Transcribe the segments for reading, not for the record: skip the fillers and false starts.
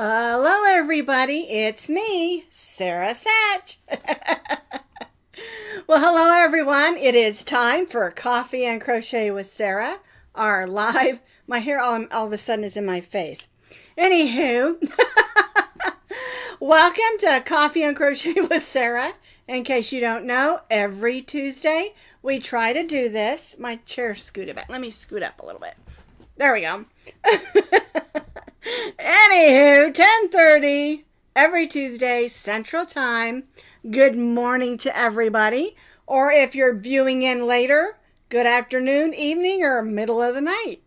Hello everybody, it's me, Sara Sach. Well, hello everyone. It is time for Coffee and Crochet with Sara, our live. My hair all of a sudden is in my face. Anywho, welcome to Coffee and Crochet with Sara. In case you don't know, every Tuesday we try to do this. My chair scooted back. Let me scoot up a little bit. There we go. Anywho, 10:30 every Tuesday Central Time. Good morning to everybody. Or if you're viewing in later, good afternoon, evening, or middle of the night.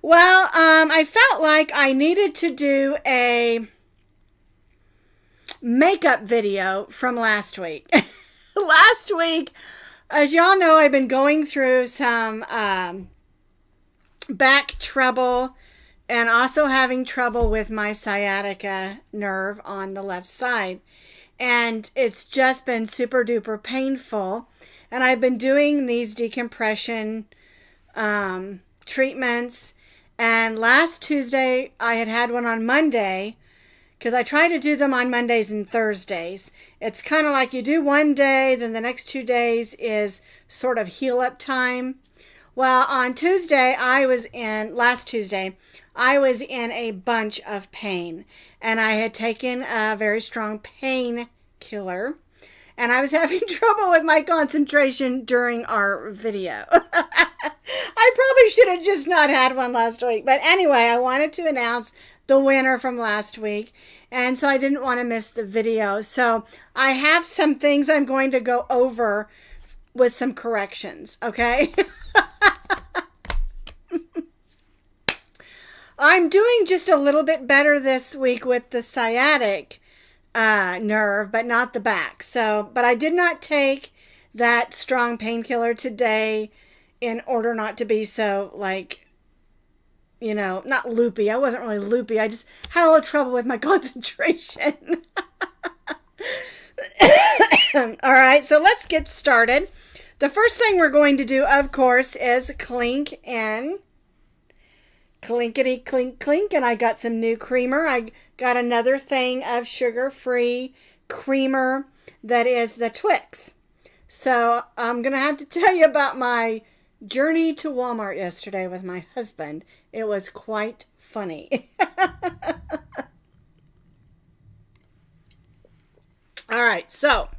Well, I felt like I needed to do a makeup video from last week. Last week, as y'all know, I've been going through some back trouble and also having trouble with my sciatica nerve on the left side. And it's just been super duper painful. And I've been doing these decompression treatments. And last Tuesday, I had one on Monday because I try to do them on Mondays and Thursdays. It's kind of like you do one day, then the next 2 days is sort of heal up time. Well, on Tuesday, last Tuesday, I was in a bunch of pain, and I had taken a very strong painkiller, and I was having trouble with my concentration during our video. I probably should have just not had one last week, but anyway, I wanted to announce the winner from last week, and so I didn't want to miss the video. So I have some things I'm going to go over with some corrections, okay? I'm doing just a little bit better this week with the sciatic nerve, but not the back. But I did not take that strong painkiller today in order not to be so, not loopy. I wasn't really loopy. I just had a little trouble with my concentration. All right, so let's get started. The first thing we're going to do, of course, is clink and clinkety clink clink, and I got some new creamer. I got another thing of sugar-free creamer that is the Twix. So I'm going to have to tell you about my journey to Walmart yesterday with my husband. It was quite funny. All right, so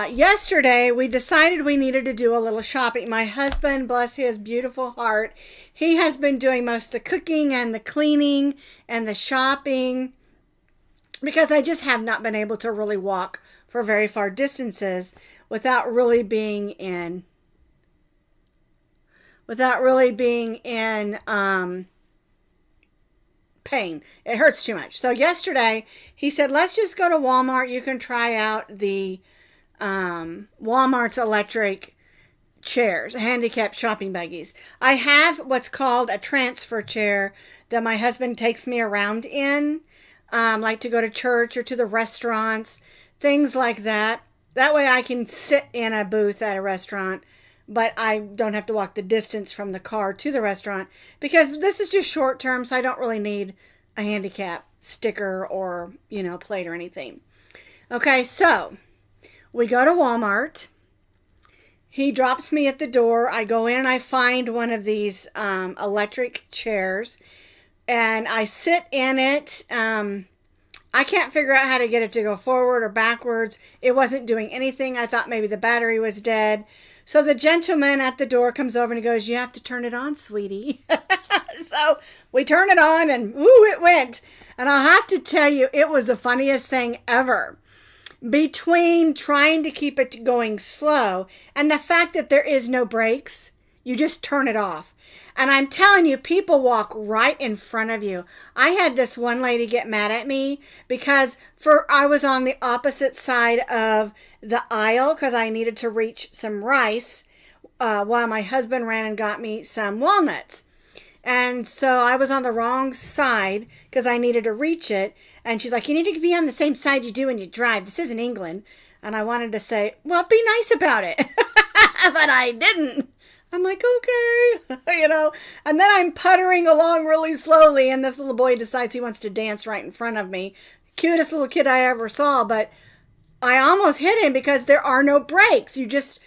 yesterday we decided we needed to do a little shopping. My husband, bless his beautiful heart, he has been doing most of the cooking and the cleaning and the shopping because I just have not been able to really walk for very far distances without really being in pain. It hurts too much. So yesterday he said, let's just go to Walmart. You can try out the Walmart's electric chairs, handicapped shopping buggies. I have what's called a transfer chair that my husband takes me around in, like to go to church or to the restaurants, things like that. That way I can sit in a booth at a restaurant, but I don't have to walk the distance from the car to the restaurant because this is just short term, so I don't really need a handicap sticker or, plate or anything. Okay, so we go to Walmart. He drops me at the door. I go in and I find one of these electric chairs, and I sit in it. I can't figure out how to get it to go forward or backwards. It wasn't doing anything. I thought maybe the battery was dead. So the gentleman at the door comes over and he goes, you have to turn it on, sweetie. So we turn it on and it went. And I'll have to tell you, it was the funniest thing ever. Between trying to keep it going slow and the fact that there is no brakes, you just turn it off. And I'm telling you, people walk right in front of you. I had this one lady get mad at me because I was on the opposite side of the aisle because I needed to reach some rice while my husband ran and got me some walnuts. And so I was on the wrong side because I needed to reach it. And she's like, you need to be on the same side you do when you drive. This isn't England. And I wanted to say, well, be nice about it. But I didn't. I'm like, okay, and then I'm puttering along really slowly, and this little boy decides he wants to dance right in front of me. Cutest little kid I ever saw, but I almost hit him because there are no brakes. You just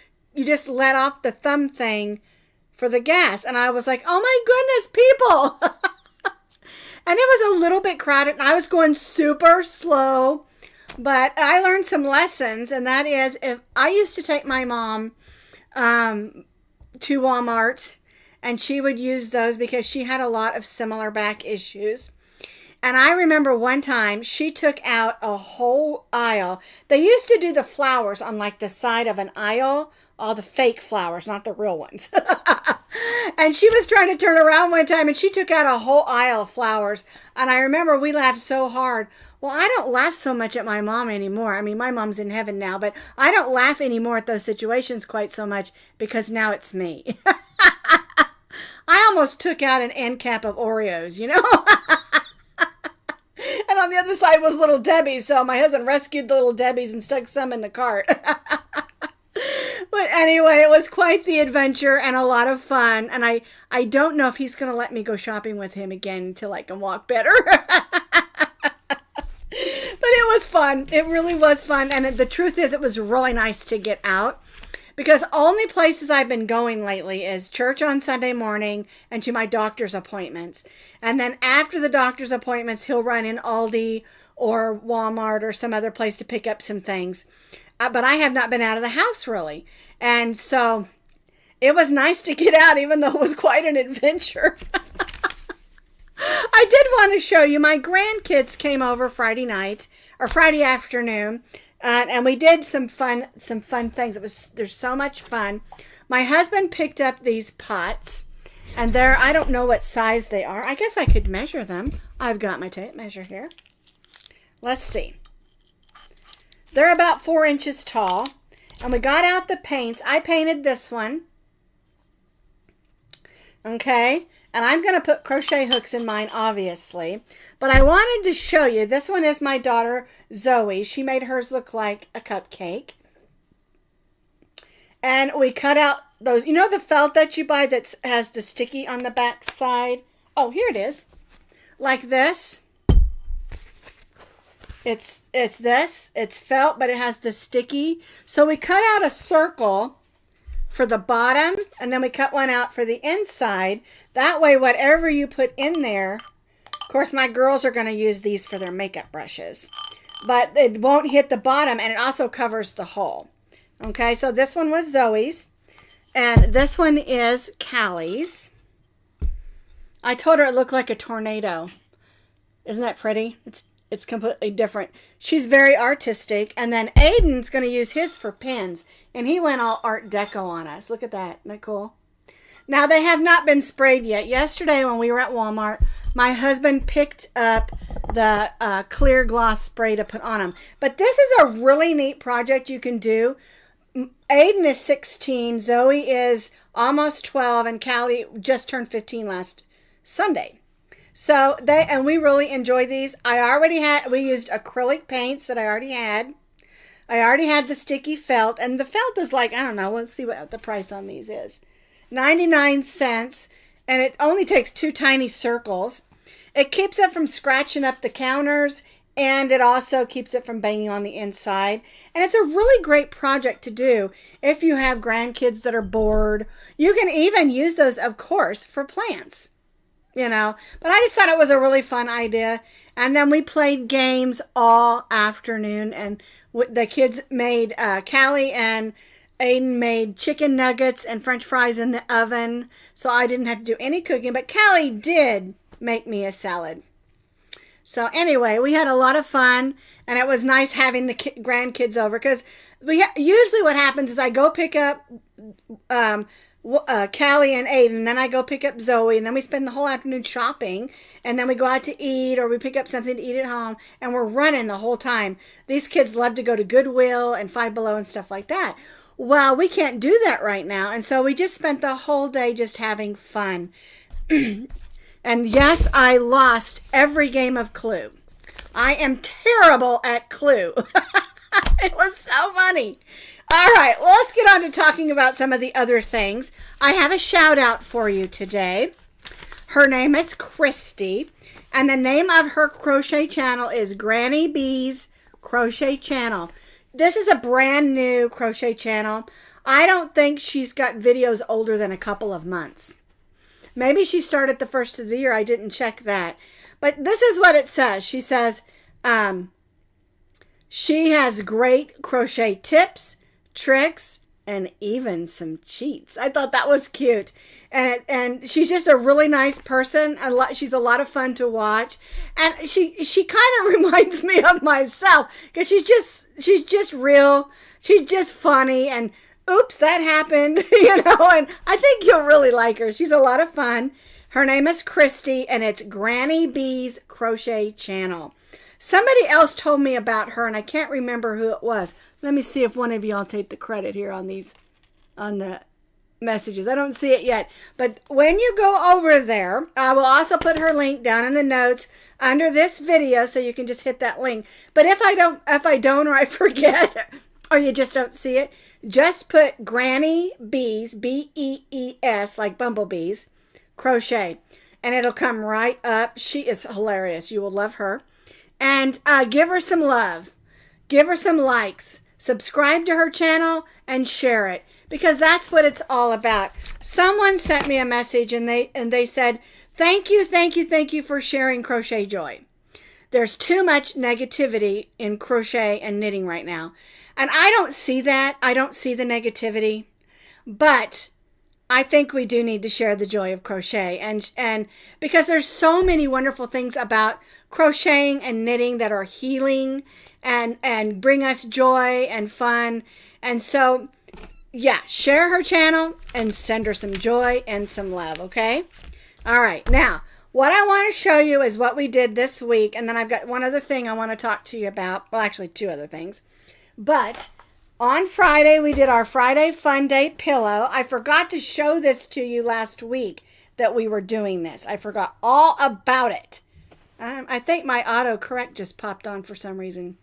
let off the thumb thing for the gas. And I was like, oh my goodness, people. And it was a little bit crowded, and I was going super slow. But I learned some lessons, and that is, if I used to take my mom to Walmart, and she would use those because she had a lot of similar back issues. And I remember one time she took out a whole aisle. They used to do the flowers on like the side of an aisle, all the fake flowers, not the real ones. And she was trying to turn around one time and she took out a whole aisle of flowers. And I remember we laughed so hard. Well, I don't laugh so much at my mom anymore. I mean, my mom's in heaven now, but I don't laugh anymore at those situations quite so much because now it's me. I almost took out an end cap of Oreos, And on the other side was Little Debbie, so my husband rescued the Little Debbies and stuck some in the cart. But anyway, it was quite the adventure and a lot of fun. And I don't know if he's going to let me go shopping with him again until I can walk better. But it was fun. It really was fun. And the truth is, it was really nice to get out. Because only places I've been going lately is church on Sunday morning and to my doctor's appointments. And then after the doctor's appointments, he'll run in Aldi or Walmart or some other place to pick up some things. But I have not been out of the house really. And so it was nice to get out, even though it was quite an adventure. I did want to show you, my grandkids came over Friday night or Friday afternoon. And we did some fun things. There's so much fun. My husband picked up these pots, and I don't know what size they are. I guess I could measure them. I've got my tape measure here. Let's see. They're about 4 inches tall, and we got out the paints. I painted this one. Okay. And I'm going to put crochet hooks in mine, obviously. But I wanted to show you. This one is my daughter, Zoe. She made hers look like a cupcake. And we cut out those. You know the felt that you buy that has the sticky on the back side? Oh, here it is. Like this. It's this. It's felt, but it has the sticky. So we cut out a circle for the bottom, and then we cut one out for the inside. That way, whatever you put in there, of course, my girls are going to use these for their makeup brushes, but it won't hit the bottom, and it also covers the hole. Okay, so this one was Zoe's, and this one is Callie's. I told her it looked like a tornado. Isn't that pretty? It's completely different. She's very artistic. And then Aiden's going to use his for pins. And he went all Art Deco on us. Look at that. Isn't that cool? Now, they have not been sprayed yet. Yesterday when we were at Walmart, my husband picked up the clear gloss spray to put on them. But this is a really neat project you can do. Aiden is 16. Zoe is almost 12. And Callie just turned 15 last Sunday. So we really enjoyed these. We used acrylic paints that I already had. I already had the sticky felt, and the felt is like, I don't know, let's see what the price on these is. 99 cents, and it only takes 2 tiny circles. It keeps it from scratching up the counters, and it also keeps it from banging on the inside. And it's a really great project to do if you have grandkids that are bored. You can even use those, of course, for plants. But I just thought it was a really fun idea. And then we played games all afternoon, and the kids made, Callie and Aiden made chicken nuggets and French fries in the oven, so I didn't have to do any cooking, but Callie did make me a salad. So anyway, we had a lot of fun, and it was nice having the grandkids over, because usually what happens is I go pick up Callie and Aiden, and then I go pick up Zoe, and then we spend the whole afternoon shopping, and then we go out to eat, or we pick up something to eat at home, and we're running the whole time. These kids love to go to Goodwill and Five Below and stuff like that. Well, we can't do that right now, and so we just spent the whole day just having fun. And yes, I lost every game of Clue. I am terrible at Clue. It was so funny. All right, well, let's get on to talking about some of the other things. I have a shout out for you today. Her name is Christy, and the name of her crochet channel is Granny B's Crochet Channel. This is a brand new crochet channel. I don't think she's got videos older than a couple of months. Maybe she started the first of the year. I didn't check that. But this is what it says. She says she has great crochet tips, tricks, and even some cheats. I thought that was cute. And she's just a really nice person. She's a lot of fun to watch. And she kind of reminds me of myself because she's just real. She's just funny. And oops, that happened, and I think you'll really like her. She's a lot of fun. Her name is Christy, and it's Granny B's Crochet Channel. Somebody else told me about her, and I can't remember who it was. Let me see if one of y'all take the credit here on the messages. I don't see it yet. But when you go over there, I will also put her link down in the notes under this video, so you can just hit that link. But if I don't or I forget, or you just don't see it, just put Granny Bees, B-E-E-S, like bumblebees, crochet, and it'll come right up. She is hilarious. You will love her. And give her some love. Give her some likes. Subscribe to her channel and share it, because that's what it's all about. Someone sent me a message and they said, thank you for sharing Crochet Joy. There's too much negativity in crochet and knitting right now. And I don't see that. I don't see the negativity. But I think we do need to share the joy of crochet. And because there's so many wonderful things about crocheting and knitting that are healing and bring us joy and fun. And so, yeah, share her channel and send her some joy and some love, okay? All right. Now, what I want to show you is what we did this week. And then I've got one other thing I want to talk to you about. Well, actually, two other things. But on Friday, we did our Friday Fun Day pillow. I forgot to show this to you last week that we were doing this. I forgot all about it. I think my autocorrect just popped on for some reason.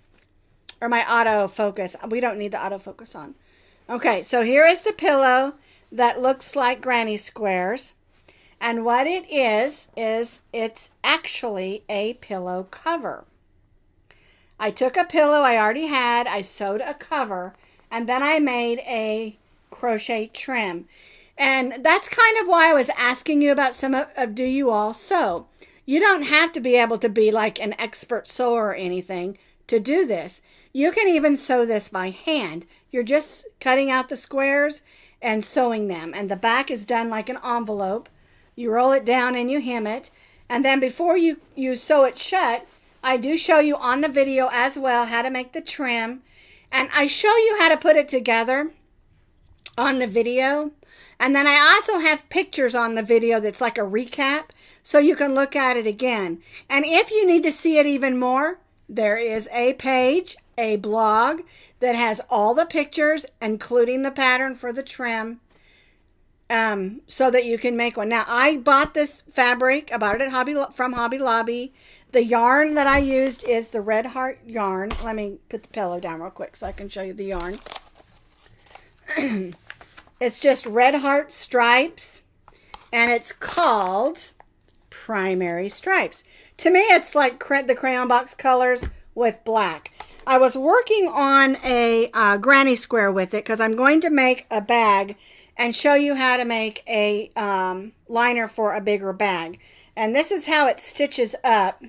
Or my autofocus. We don't need the autofocus on. Okay, so here is the pillow that looks like granny squares. And what it is it's actually a pillow cover. I took a pillow I already had, I sewed a cover, and then I made a crochet trim. And that's kind of why I was asking you about some of do you all sew. You don't have to be able to be like an expert sewer or anything to do this. You can even sew this by hand. You're just cutting out the squares and sewing them. And the back is done like an envelope. You roll it down and you hem it. And then before you sew it shut, I do show you on the video as well how to make the trim. And I show you how to put it together on the video. And then I also have pictures on the video that's like a recap, so you can look at it again. And if you need to see it even more, there is a page, a blog, that has all the pictures, including the pattern for the trim, so that you can make one. Now, I bought this fabric. I bought it from Hobby Lobby. The yarn that I used is the Red Heart yarn. Let me put the pillow down real quick so I can show you the yarn. It's just Red Heart stripes, and it's called Primary Stripes. To me, it's like the crayon box colors with black. I was working on a granny square with it because I'm going to make a bag and show you how to make a liner for a bigger bag. And this is how it stitches up.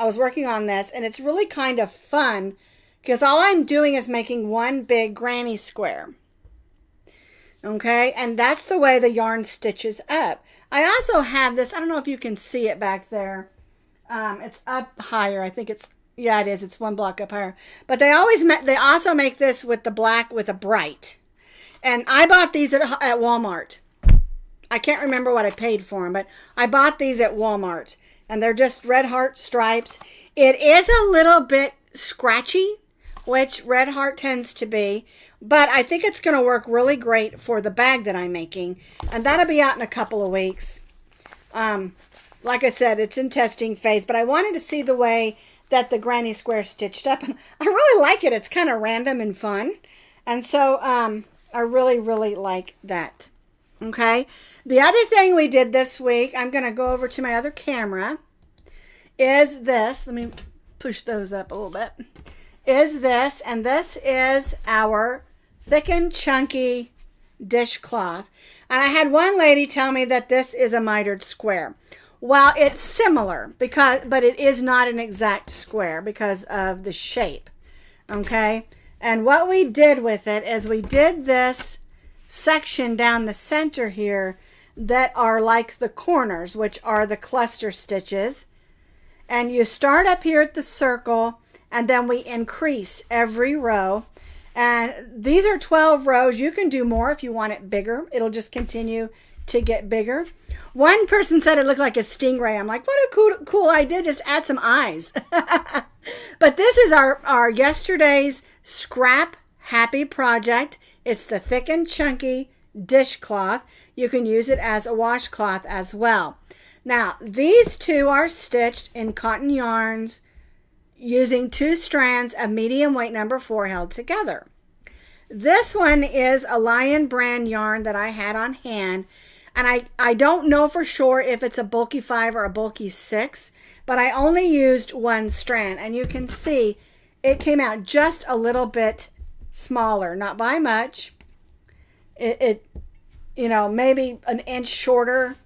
I was working on this, and it's really kind of fun because all I'm doing is making one big granny square. Okay, and that's the way the yarn stitches up. I also have this, I don't know if you can see it back there. It's up higher. I think it's, yeah, it is. It's one block up higher. But they also make this with the black with a bright. And I bought these at Walmart. I can't remember what I paid for them, but I bought these at Walmart. And they're just Red Heart stripes. It is a little bit scratchy, which Red Heart tends to be. But I think it's going to work really great for the bag that I'm making. And that'll be out in a couple of weeks. Like I said, it's in testing phase. But I wanted to see the way that the granny square stitched up. And I really like it. It's kind of random and fun. And so I really, really like that. Okay. The other thing we did this week, I'm going to go over to my other camera, is this. Let me push those up a little bit. Is this, and this is our thick and chunky dishcloth. And I had one lady tell me that this is a mitered square. Well, it's similar, but it is not an exact square because of the shape. Okay. And what we did with it is we did this section down the center here that are like the corners, which are the cluster stitches. And you start up here at the circle, and then we increase every row. And these are 12 rows. You can do more if you want it bigger. It'll just continue to get bigger. One person said it looked like a stingray. I'm like, what a cool idea. Just add some eyes. But this is our yesterday's scrap happy project. It's the thick and chunky dishcloth. You can use it as a washcloth as well. Now, these two are stitched in cotton yarns using 2 strands of medium weight number 4 held together. This one is a Lion brand yarn that I had on hand. And I don't know for sure if it's a bulky 5 or a bulky 6, but I only used 1 strand. And you can see it came out just a little bit smaller, not by much. It you know, maybe an inch shorter,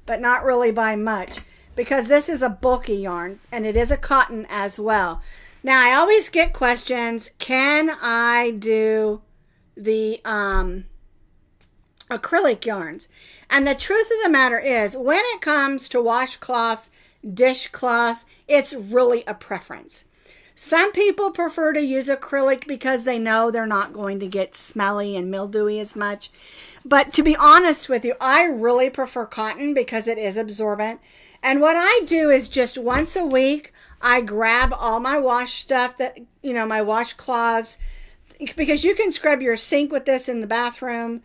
but not really by much, because this is a bulky yarn and it is a cotton as well. Now, I always get questions, can I do the acrylic yarns? And the truth of the matter is, when it comes to washcloths, dishcloth, it's really a preference. Some people prefer to use acrylic because they know they're not going to get smelly and mildewy as much. But to be honest with you, I really prefer cotton because it is absorbent. And what I do is just once a week, I grab all my wash stuff, that, you know, my washcloths, because you can scrub your sink with this in the bathroom,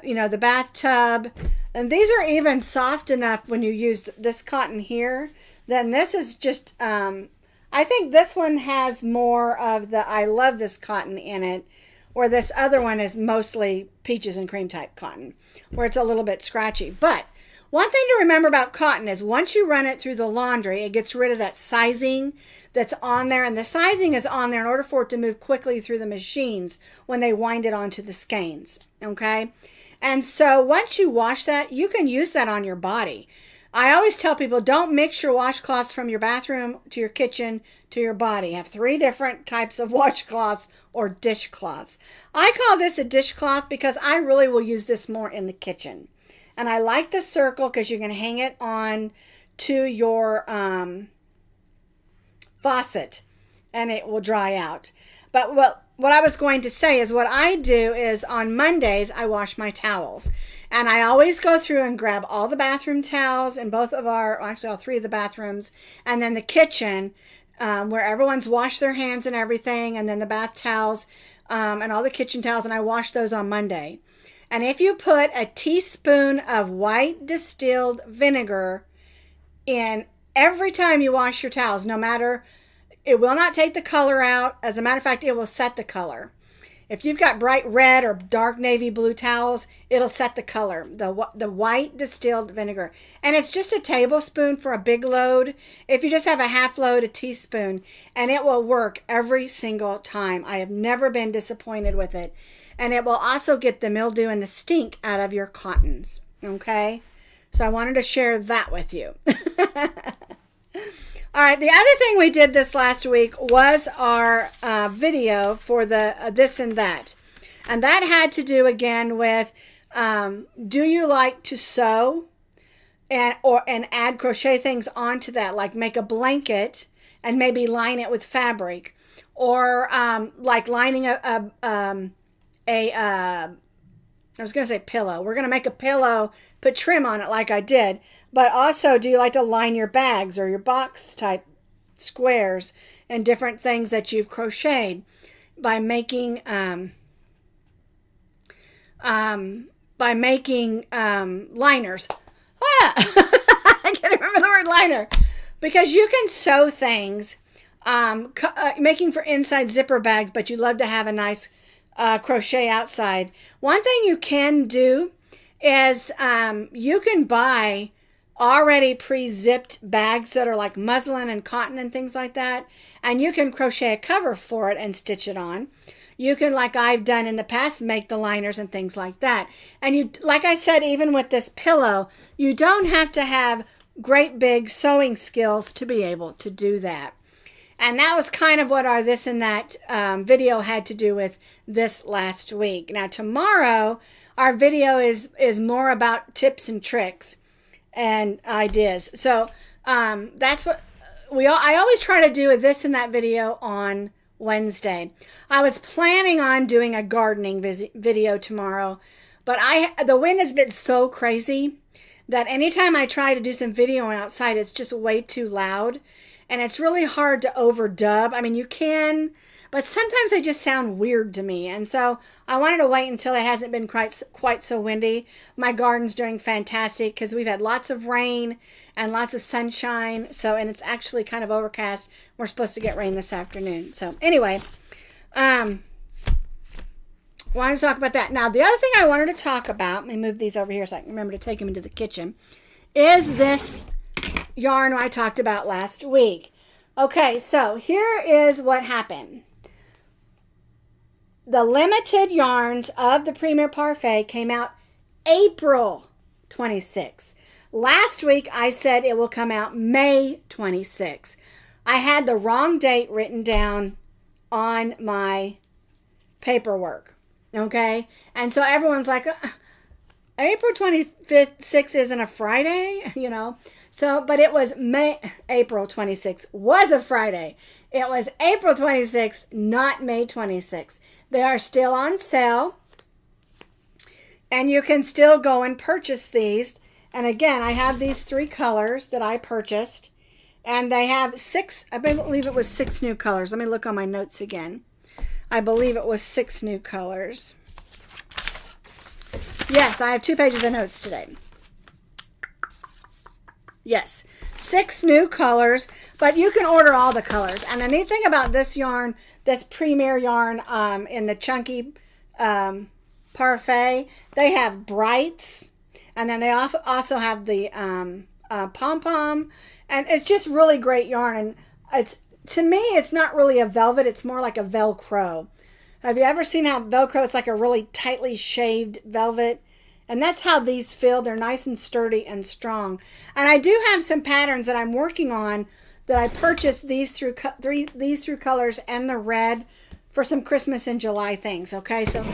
you know, the bathtub. And these are even soft enough when you use this cotton here. Then this is just, I think this one has more of the I love this cotton in it, where this other one is mostly peaches and cream type cotton, where it's a little bit scratchy. But one thing to remember about cotton is once you run it through the laundry, it gets rid of that sizing that's on there. And the sizing is on there in order for it to move quickly through the machines when they wind it onto the skeins. Okay. And so once you wash that, you can use that on your body. I always tell people, don't mix your washcloths from your bathroom to your kitchen to your body. Have 3 different types of washcloths or dishcloths. I call this a dishcloth because I really will use this more in the kitchen. And I like the circle because you can hang it on to your faucet and it will dry out. But what I was going to say is what I do is on Mondays, I wash my towels. And I always go through and grab all the bathroom towels in both of actually all 3 of the bathrooms, and then the kitchen where everyone's washed their hands and everything, and then the bath towels and all the kitchen towels, and I wash those on Monday. And if you put a teaspoon of white distilled vinegar in every time you wash your towels, no matter, it will not take the color out. As a matter of fact, it will set the color. If you've got bright red or dark navy blue towels, it'll set the color, the white distilled vinegar. And it's just a tablespoon for a big load. If you just have a half load, a teaspoon, and it will work every single time. I have never been disappointed with it. And it will also get the mildew and the stink out of your cottons. Okay? So I wanted to share that with you. All right, the other thing we did this last week was our video for the this and that. And that had to do again with do you like to sew and add crochet things onto that, like make a blanket and maybe line it with fabric, or like lining I was going to say pillow. We're going to make a pillow, put trim on it like I did. But also, do you like to line your bags or your box type squares and different things that you've crocheted by making liners? I can't remember the word liner. Because you can sew things, making for inside zipper bags, but you love to have a nice crochet outside. One thing you can do is you can buy already pre-zipped bags that are like muslin and cotton and things like that, and you can crochet a cover for it and stitch it on. You can, like I've done in the past, make the liners and things like that. And you, like I said, even with this pillow, you don't have to have great big sewing skills to be able to do that. And that was kind of what our this and that video had to do with this last week. Now tomorrow, our video is more about tips and tricks and ideas. So that's what I always try to do with this and that video on Wednesday. I was planning on doing a gardening video tomorrow, but the wind has been so crazy that anytime I try to do some video outside, it's just way too loud. And it's really hard to overdub. I mean, you can, but sometimes they just sound weird to me. And so I wanted to wait until it hasn't been quite so windy. My garden's doing fantastic because we've had lots of rain and lots of sunshine. So, and it's actually kind of overcast. We're supposed to get rain this afternoon. So anyway, wanted to talk about that. Now, the other thing I wanted to talk about, let me move these over here so I can remember to take them into the kitchen, is this yarn I talked about last week. Okay, so here is what happened. The limited yarns of the Premier Parfait came out April 26. Last week I said it will come out May 26. I had the wrong date written down on my paperwork. Okay? And so everyone's like, April 26th isn't a Friday, you know? So, but it was April 26th was a Friday. It was April 26th, not May 26th. They are still on sale. And you can still go and purchase these. And again, I have these 3 colors that I purchased. And they have 6, I believe it was 6 new colors. Let me look on my notes again. I believe it was 6 new colors. Yes, I have 2 pages of notes today. Yes, 6 new colors, but you can order all the colors. And the neat thing about this yarn, this Premier yarn in the chunky Parfait, they have brights, and then they also have the pom-pom, and it's just really great yarn. And it's, to me, it's not really a velvet, it's more like a Velcro. Have you ever seen how Velcro, it's like a really tightly shaved velvet? And that's how these feel. They're nice and sturdy and strong. And I do have some patterns that I'm working on that I purchased these through colors and the red for some Christmas and July things. Okay, so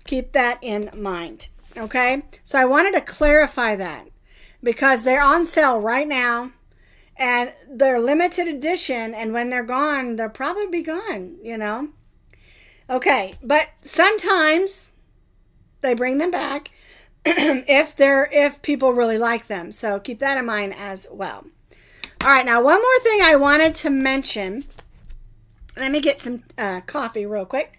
keep that in mind. Okay, so I wanted to clarify that because they're on sale right now and they're limited edition. And when they're gone, they'll probably be gone, you know. Okay, but sometimes they bring them back if people really like them. So keep that in mind as well. All right, now one more thing I wanted to mention. Let me get some coffee real quick.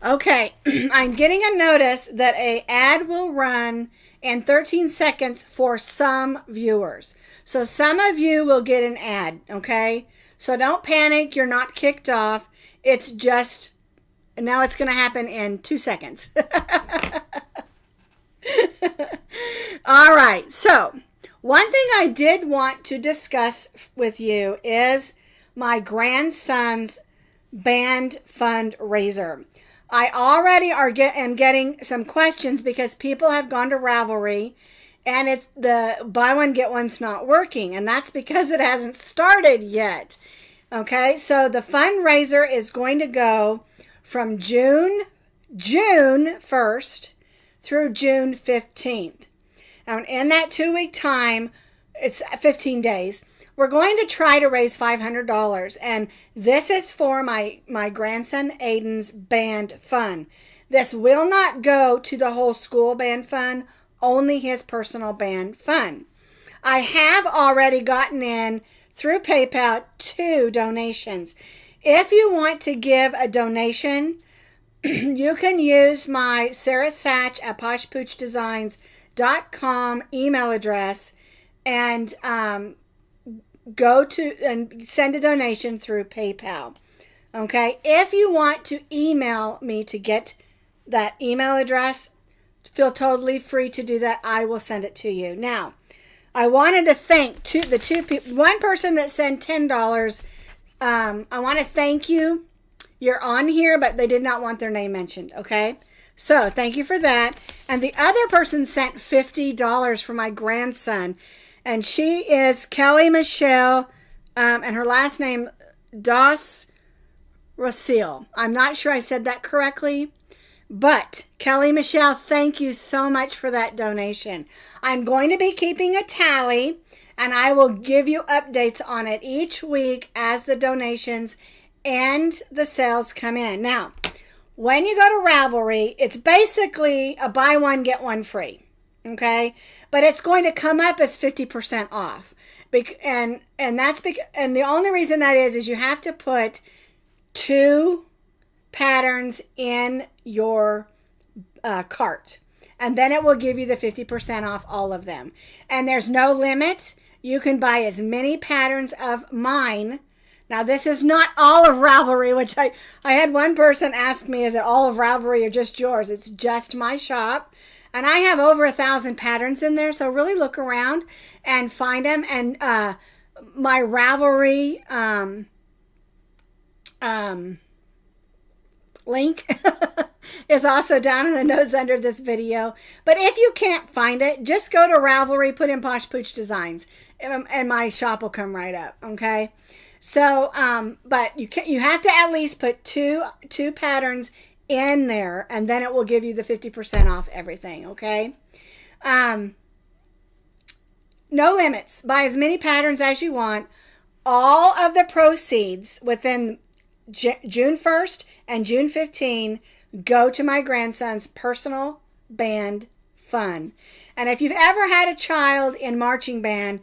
Okay, I'm getting a notice that an ad will run in 13 seconds for some viewers. So some of you will get an ad, okay? So don't panic, you're not kicked off. It's just, now it's going to happen in 2 seconds. All right, so one thing I did want to discuss with you is my grandson's band fundraiser. I already am getting some questions because people have gone to Ravelry and it's the buy one get one's not working, and that's because it hasn't started yet. Okay, so the fundraiser is going to go from June 1st through June 15th. And in that 2-week time, it's 15 days, we're going to try to raise $500. And this is for my grandson Aiden's band fund. This will not go to the whole school band fund, only his personal band fund. I have already gotten in through PayPal 2 donations. If you want to give a donation, you can use my Sara Sach at poshpoochdesigns.com email address, and go to and send a donation through PayPal. Okay, if you want to email me to get that email address, feel totally free to do that. I will send it to you. Now, I wanted to thank the two people. One person that sent $10. I want to thank you. You're on here, but they did not want their name mentioned. Okay, so thank you for that. And the other person sent $50 for my grandson, and she is Kelly Michelle, and her last name Doss Rosil. I'm not sure I said that correctly, but Kelly Michelle, thank you so much for that donation. I'm going to be keeping a tally, and I will give you updates on it each week as the donations and the sales come in. Now, when you go to Ravelry, it's basically a buy one, get one free. Okay? But it's going to come up as 50% off. And the only reason that is you have to put 2 patterns in your cart, and then it will give you the 50% off all of them. And there's no limit. You can buy as many patterns of mine. Now, this is not all of Ravelry, which I had one person ask me, is it all of Ravelry or just yours? It's just my shop. And I have over 1,000 patterns in there, so really look around and find them. And my Ravelry link is also down in the notes under this video. But if you can't find it, just go to Ravelry, put in Posh Pooch Designs, and my shop will come right up. Okay, so but you have to at least put two patterns in there, and then it will give you the 50% off everything. Okay, no limits. Buy as many patterns as you want. All of the proceeds within June 1st and June 15 go to my grandson's personal band fund. And if you've ever had a child in marching band,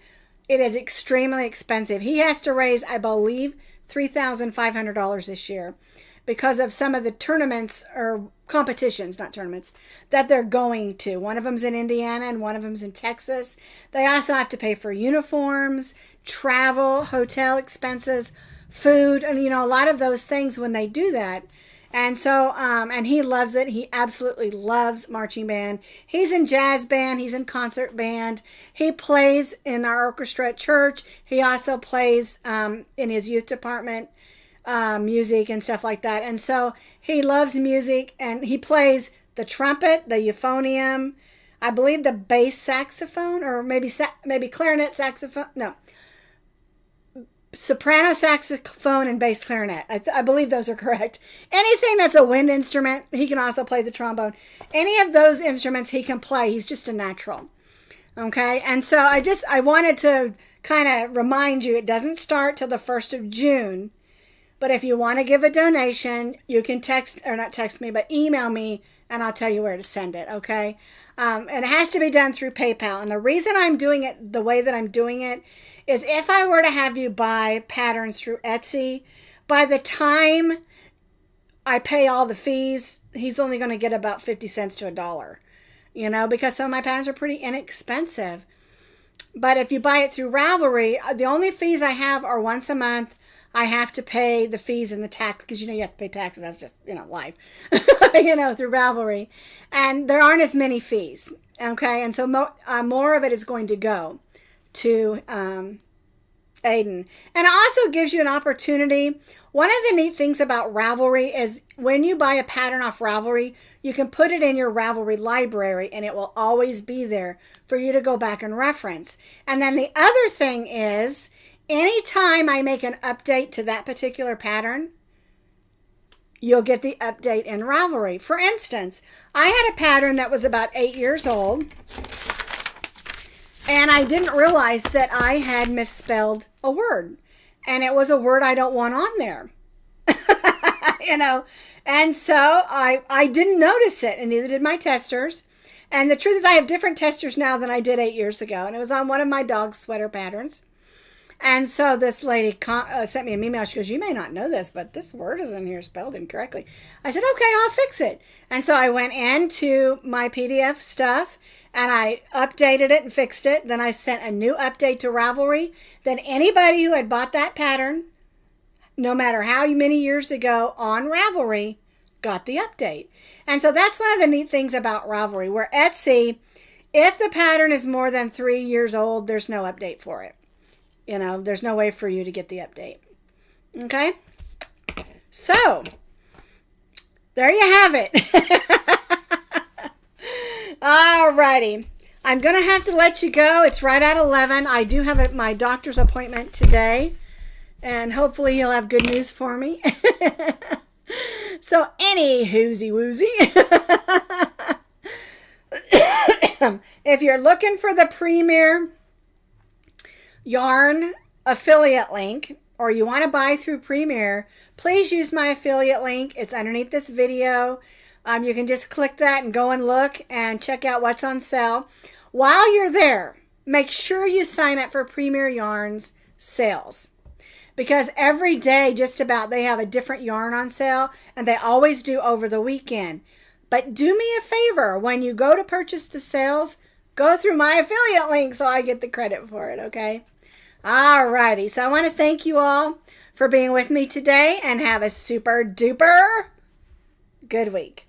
it is extremely expensive. He has to raise, I believe, $3,500 this year because of some of the tournaments or competitions, not tournaments, that they're going to. One of them's in Indiana and one of them's in Texas. They also have to pay for uniforms, travel, hotel expenses, food, and a lot of those things when they do that. And so and he loves it. He absolutely loves marching band. He's in jazz band, he's in concert band, he plays in our orchestra at church. He also plays in his youth department, music and stuff like that. And so he loves music, and he plays the trumpet, the euphonium, I believe the bass saxophone, or maybe clarinet saxophone. No, soprano saxophone and bass clarinet. I believe those are correct. Anything that's a wind instrument, he can also play the trombone. Any of those instruments he can play. He's just a natural. Okay, and so I wanted to kind of remind you, it doesn't start till the 1st of June. But if you want to give a donation, you can email me, and I'll tell you where to send it, okay? And it has to be done through PayPal. And the reason I'm doing it the way that I'm doing it is if I were to have you buy patterns through Etsy, by the time I pay all the fees, he's only going to get about 50 cents to $1, because some of my patterns are pretty inexpensive. But if you buy it through Ravelry, the only fees I have are once a month. I have to pay the fees and the tax, because you have to pay taxes. That's just life, through Ravelry, and there aren't as many fees. Okay, and so more of it is going to go to Aiden, and it also gives you an opportunity. One of the neat things about Ravelry is when you buy a pattern off Ravelry, you can put it in your Ravelry library, and it will always be there for you to go back and reference. And then the other thing is, anytime I make an update to that particular pattern, you'll get the update in Ravelry. For instance, I had a pattern that was about 8 years old, and I didn't realize that I had misspelled a word. And it was a word I don't want on there. And so I didn't notice it, and neither did my testers. And the truth is, I have different testers now than I did 8 years ago. And it was on one of my dog's sweater patterns. And so this lady sent me an email. She goes, you may not know this, but this word is in here spelled incorrectly. I said, okay, I'll fix it. And so I went into my PDF stuff and I updated it and fixed it. Then I sent a new update to Ravelry. Then anybody who had bought that pattern, no matter how many years ago on Ravelry, got the update. And so that's one of the neat things about Ravelry, where Etsy, if the pattern is more than 3 years old, there's no update for it. You know, there's no way for you to get the update. Okay? So, there you have it. Alrighty. I'm going to have to let you go. It's right at 11. I do have my doctor's appointment today. And hopefully he'll have good news for me. So, any woozy woozy. If you're looking for the Premier yarn affiliate link, or you want to buy through Premier, please use my affiliate link. It's underneath this video. You can just click that and go and look and check out what's on sale. While you're there, make sure you sign up for Premier Yarns sales, because every day just about they have a different yarn on sale, and they always do over the weekend. But do me a favor, when you go to purchase the sales, go through my affiliate link so I get the credit for it, okay? Alrighty, so I want to thank you all for being with me today, and have a super duper good week.